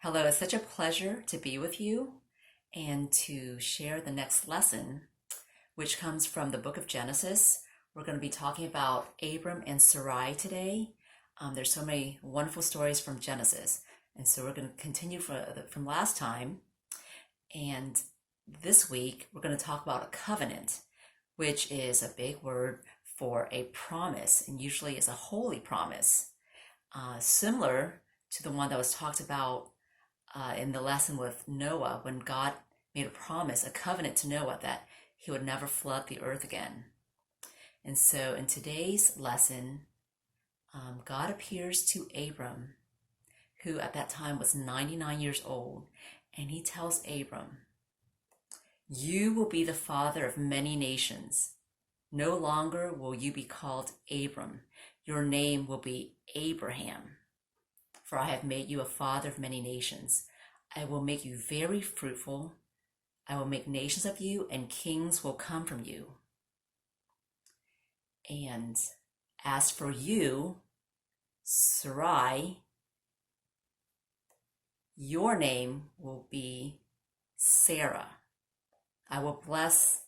Hello, it's such a pleasure to be with you and to share the next lesson, which comes from the book of Genesis. We're going to be talking about Abram and Sarai today. There's so many wonderful stories from Genesis, and so we're going to continue from last time. And this week, we're going to talk about a covenant, which is a big word for a promise, and usually is a holy promise, similar to the one that was talked about in the lesson with Noah, when God made a promise, a covenant to Noah that he would never flood the earth again. And so in today's lesson, God appears to Abram, who at that time was 99 years old, and he tells Abram, "You will be the father of many nations. No longer will you be called Abram. Your name will be Abraham. For I have made you a father of many nations. I will make you very fruitful. I will make nations of you, and kings will come from you. And as for you, Sarai, your name will be Sarah. I will bless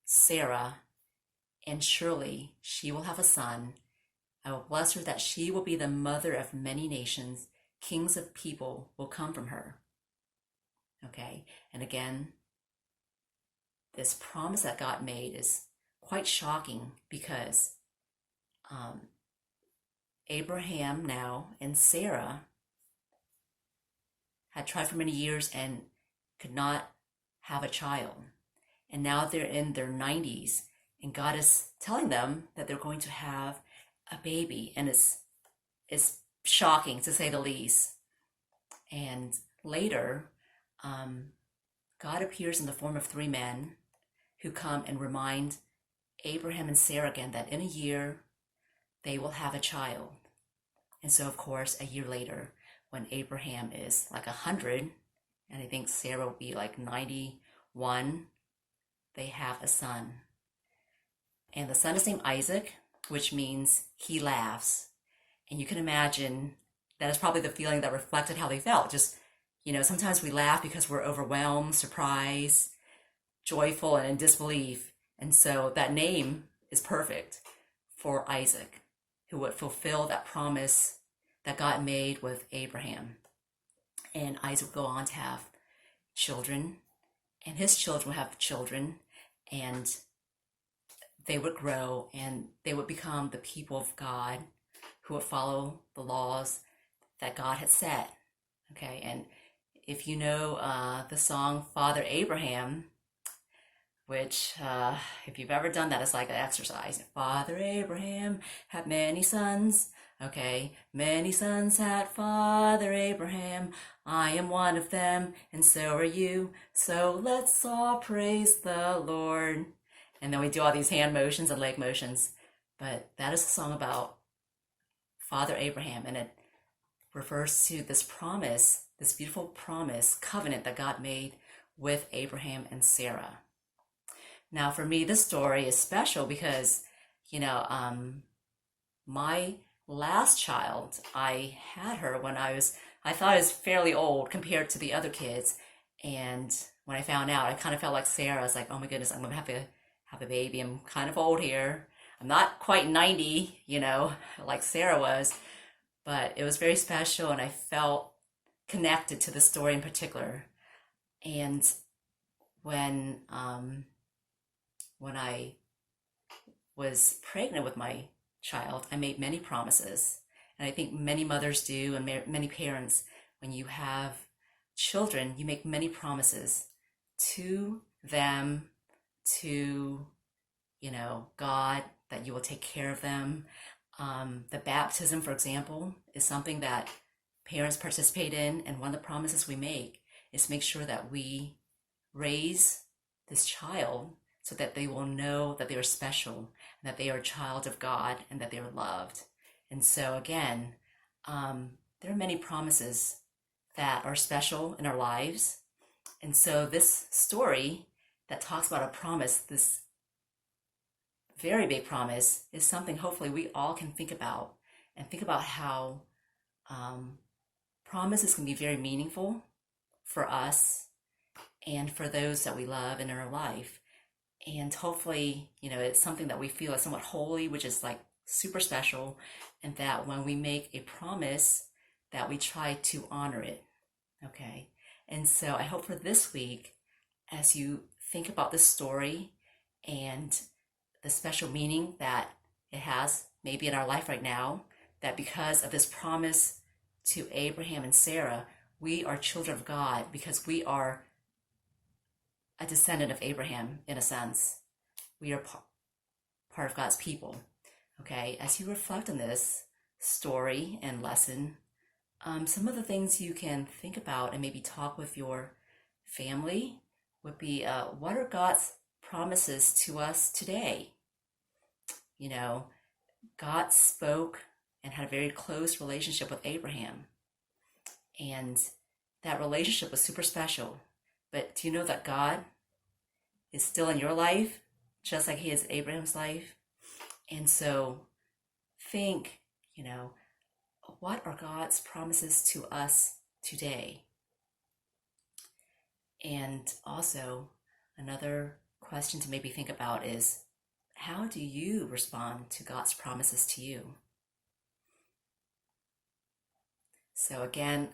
Sarah, and surely she will have a son. I will bless her that she will be the mother of many nations. Kings of people will come from her." Okay, and again, this promise that God made is quite shocking because Abraham now and Sarah had tried for many years and could not have a child. And now they're in their 90s, and God is telling them that they're going to have a baby, and it's shocking to say the least. And later, God appears in the form of three men who come and remind Abraham and Sarah again that in a year they will have a child. And so, of course, a year later, when Abraham is like 100, and I think Sarah will be like 91, they have a son. And the son is named Isaac, which means he laughs. And you can imagine that is probably the feeling that reflected how they felt. Just, sometimes we laugh because we're overwhelmed, surprised, joyful, and in disbelief. And so that name is perfect for Isaac, who would fulfill that promise that God made with Abraham. And Isaac would go on to have children, and his children would have children, and they would grow and they would become the people of God who would follow the laws that God had set. Okay, and if you know the song Father Abraham, which if you've ever done that, it's like an exercise. Father Abraham had many sons. Okay, many sons had Father Abraham. I am one of them, and so are you. So let's all praise the Lord. And then we do all these hand motions and leg motions. But that is a song about Father Abraham, and it refers to this promise, this beautiful promise, covenant that God made with Abraham and Sarah. Now, for me, this story is special because, my last child, I had her when I thought I was fairly old compared to the other kids. And when I found out, I kind of felt like Sarah. I was like, oh my goodness, I'm going to have to have a baby. I'm kind of old here. I'm not quite 90, like Sarah was, but it was very special, and I felt connected to the story in particular. And when I was pregnant with my child, I made many promises, and I think many mothers do, and many parents. When you have children, you make many promises to them, to God, that you will take care of them. The baptism, for example, is something that parents participate in, and one of the promises we make is make sure that we raise this child so that they will know that they are special, and that they are a child of God, and that they are loved. And so again, there are many promises that are special in our lives. And so this story that talks about a promise, this very big promise, is something hopefully we all can think about, and think about how promises can be very meaningful for us and for those that we love in our life. And hopefully, it's something that we feel is somewhat holy, which is like super special, and that when we make a promise, that we try to honor it. Okay. And so I hope for this week, as you think about this story and the special meaning that it has maybe in our life right now, that because of this promise to Abraham and Sarah, we are children of God because we are a descendant of Abraham in a sense. We are part of God's people. Okay, as you reflect on this story and lesson, some of the things you can think about and maybe talk with your family would be, what are God's promises to us today? God spoke and had a very close relationship with Abraham. And that relationship was super special. But do you know that God is still in your life, just like he is in Abraham's life? And so think, what are God's promises to us today? And also, another question to maybe think about is, how do you respond to God's promises to you? So again,